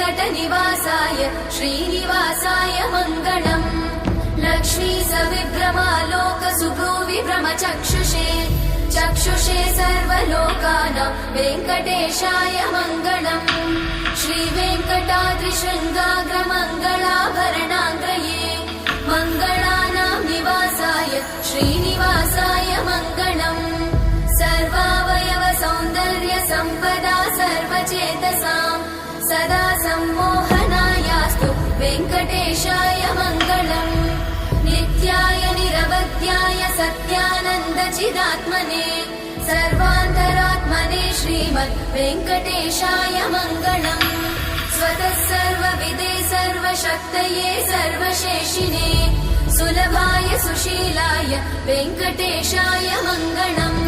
वेङ्कटनिवासाय श्रीनिवासाय मङ्गलम्। लक्ष्मी सविभ्रमालोकसुभ्रूविभ्रमचक्षुषे चक्षुषे सर्वलोकानां वेङ्कटेशाय मङ्गलम्। श्रीवेङ्कटाद्रिशृङ्गाग्रमङ्गलाभरणाङ्ग्रये मङ्गलानां निवासाय श्रीनिवासाय मङ्गलम्। सर्वावयव सौन्दर्य सम्पदा सर्वचेतसां सदा सम्मोहनायास्तु वेङ्कटेशाय मङ्गलम्। नित्याय निरवध्याय सत्यानन्दचिदात्मने सर्वान्तरात्मने श्रीमद् वेङ्कटेशाय मङ्गलम्। स्वतः सर्वविदे सर्वशक्तये सर्वशेषिने सुलभाय सुशीलाय वेङ्कटेशाय मङ्गलम्।